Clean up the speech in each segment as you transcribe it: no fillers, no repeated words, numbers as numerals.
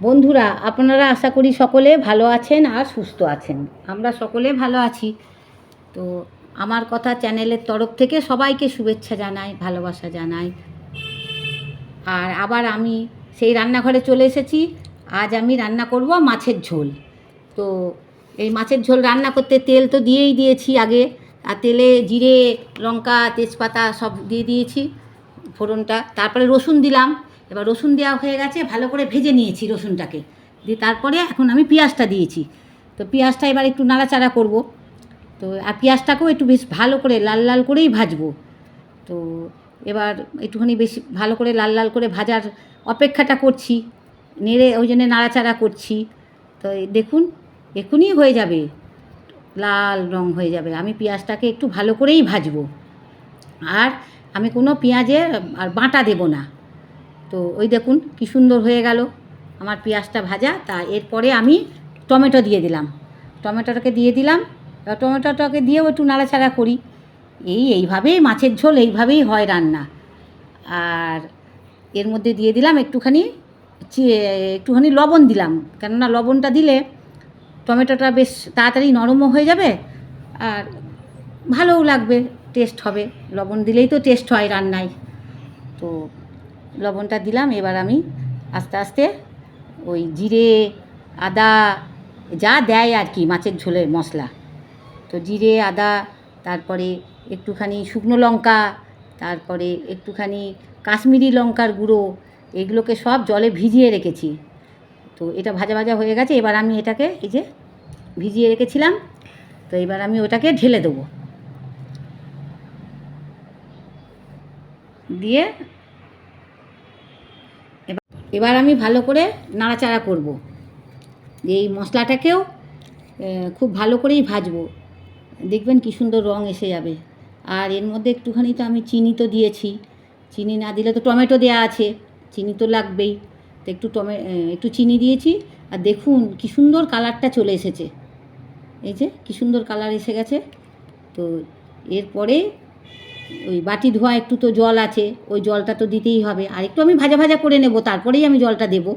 বন্ধুরা, আপনারা আশা করি সকলে ভালো আছেন আর সুস্থ আছেন। আমরা সকলে ভালো আছি। তো আমার কথা চ্যানেলের তরফ থেকে সবাইকে শুভেচ্ছা জানাই, ভালোবাসা জানাই। আর আবার আমি সেই রান্নাঘরে চলে এসেছি। আজ আমি রান্না করব মাছের ঝোল। তো এই মাছের ঝোল রান্না করতে তেল তো দিয়েই দিয়েছি আগে, আর তেলে জিরে, লঙ্কা, তেজপাতা সব দিয়ে দিয়েছি ফোড়নটা। তারপরে রসুন দিলাম। এবার রসুন দেওয়া হয়ে গেছে, ভালো করে ভেজে নিয়েছি রসুনটাকে। দিয়ে তারপরে এখন আমি পেঁয়াজটা দিয়েছি। তো পেঁয়াজটা এবার একটু নাড়াচাড়া করব। তো আর পেঁয়াজটাকেও একটু বেশ ভালো করে লাল লাল করেই ভাজবো। তো এবার একটুখানি বেশি ভালো করে লাল লাল করে ভাজার অপেক্ষাটা করছি, নেড়ে ওই জন্যে নাড়াচাড়া করছি। তো দেখুন এখনই হয়ে যাবে, লাল রং হয়ে যাবে। আমি পেঁয়াজটাকে একটু ভালো করেই ভাজবো, আর আমি কোনো পেঁয়াজে আর বাটা দেব না। তো ওই দেখুন কী সুন্দর হয়ে গেল আমার পেঁয়াজটা ভাজা। তা এরপরে আমি টমেটো দিয়ে দিলাম। টমেটোটাকে দিয়ে দিলাম। টমেটোটাকে দিয়েও একটু নাড়াচাড়া করি। এইভাবেই মাছের ঝোল এইভাবেই হয় রান্না। আর এর মধ্যে দিয়ে দিলাম একটুখানি লবণ দিলাম, কেননা লবণটা দিলে টমেটোটা বেশ তাড়াতাড়ি নরমও হয়ে যাবে আর ভালোও লাগবে, টেস্ট হবে। লবণ দিলেই তো টেস্ট হয় রান্নায়। তো লবণটা দিলাম। এবার আমি আস্তে আস্তে ওই জিরে, আদা যা দেয় আর কি মাছের ঝোলের মশলা, তো জিরে, আদা, তারপরে একটুখানি শুকনো লঙ্কা, তারপরে একটুখানি কাশ্মীরি লঙ্কার গুঁড়ো, এগুলোকে সব জলে ভিজিয়ে রেখেছি। তো এটা ভাজা ভাজা হয়ে গেছে। এবার আমি এটাকে এই যে ভিজিয়ে রেখেছিলাম, তো এবার আমি ওটাকে ঢেলে দেবো। দিয়ে এবার আমি ভালো করে নাড়াচাড়া করব। এই মশলাটাকেও খুব ভালো করেই ভাজবো। দেখবেন কী সুন্দর রং এসে যাবে। আর এর মধ্যে একটুখানি তো আমি চিনি তো দিয়েছি। চিনি না দিলে তো টমেটো দেওয়া আছে, চিনি তো লাগবেই। তো একটু চিনি দিয়েছি। আর দেখুন কী সুন্দর কালারটা চলে এসেছে। এই যে কী সুন্দর কালার এসে গেছে। তো এরপরে ওই বাটি ধোয়া একটু তো জল আছে, ওই জলটা তো দিতেই হবে। আর একটু আমি ভাজা ভাজা করে নেব, তারপরেই আমি জলটা দেব।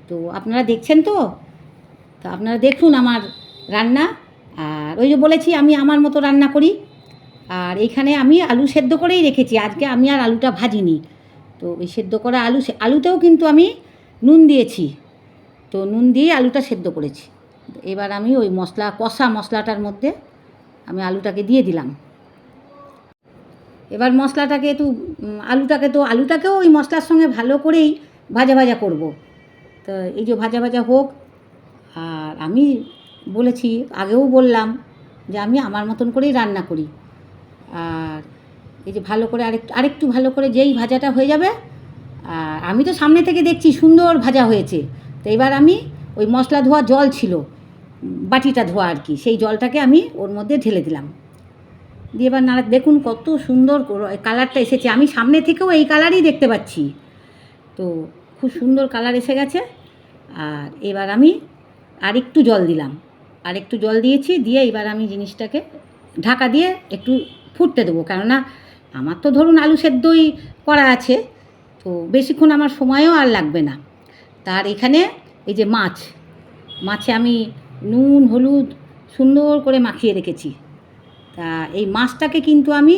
তো আপনারা দেখছেন তো আপনারা দেখুন আমার রান্না। আর ওই যে বলেছি আমি আমার মতো রান্না করি। আর এইখানে আমি আলু সেদ্ধ করেই রেখেছি, আজকে আমি আর আলুটা ভাজিনি। তো ওই সেদ্ধ করা আলুতেও কিন্তু আমি নুন দিয়েছি। তো নুন দিয়ে আলুটা সেদ্ধ করেছি। এবার আমি ওই কষা মশলাটার মধ্যে আমি আলুটাকে দিয়ে দিলাম। এবার মশলাটাকে একটু আলুটাকেও ওই মশলার সঙ্গে ভালো করেই ভাজা ভাজা করব। তো এই যে ভাজা ভাজা হোক। আর আমি বলেছি, আগেও বললাম যে আমি আমার মতন করেই রান্না করি। আর এই যে ভালো করে আরেকটু ভালো করে যেই ভাজাটা হয়ে যাবে, আর আমি তো সামনে থেকে দেখছি সুন্দর ভাজা হয়েছে। তো এবার আমি ওই মশলা ধোয়া জল ছিল, বাটিটা ধোয়া আর কি, সেই জলটাকে আমি ওর মধ্যে ঢেলে দিলাম। দিয়ে এবার দেখুন কত সুন্দর কালারটা এসেছে। আমি সামনে থেকেও এই কালারই দেখতে পাচ্ছি। তো খুব সুন্দর কালার এসে গেছে। আর এবার আমি আরেকটু জল দিলাম, আরেকটু জল দিয়েছি। দিয়ে এবার আমি জিনিসটাকে ঢাকা দিয়ে একটু ফুটতে দেবো, কেননা আমার তো ধরুন আলু সেদ্ধই করা আছে। তো বেশিক্ষণ আমার সময়ও আর লাগবে না। তার এখানে এই যে মাছে আমি নুন হলুদ সুন্দর করে মাখিয়ে রেখেছি। তা এই মাছটাকে কিন্তু আমি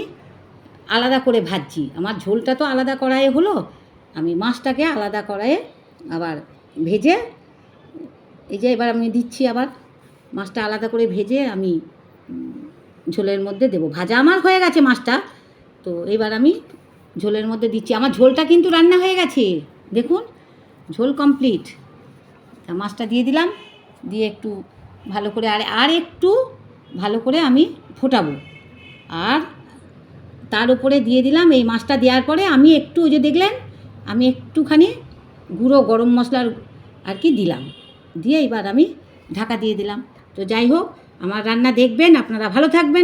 আলাদা করে ভাজছি। আমার ঝোলটা তো আলাদা কড়াইয়ে হলো, আমি মাছটাকে আলাদা কড়াইয়ে আবার ভেজে এই যে এবার আমি দিচ্ছি। আবার মাছটা আলাদা করে ভেজে আমি ঝোলের মধ্যে দেবো। ভাজা আমার হয়ে গেছে মাছটা। তো এবার আমি ঝোলের মধ্যে দিচ্ছি। আমার ঝোলটা কিন্তু রান্না হয়ে গেছে, দেখুন ঝোল কমপ্লিট। তা মাছটা দিয়ে দিলাম। দিয়ে একটু ভালো করে আর একটু ভালো করে আমি ফোটাবো। আর তার উপরে দিয়ে দিলাম এই মাছটা দেওয়ার পরে আমি একটু, ওই যে দেখলেন আমি একটুখানি গুঁড়ো গরম মশলার আর কি দিলাম। দিয়ে এবার আমি ঢাকা দিয়ে দিলাম। তো যাই হোক, আমার রান্না দেখবেন, আপনারা ভালো থাকবেন।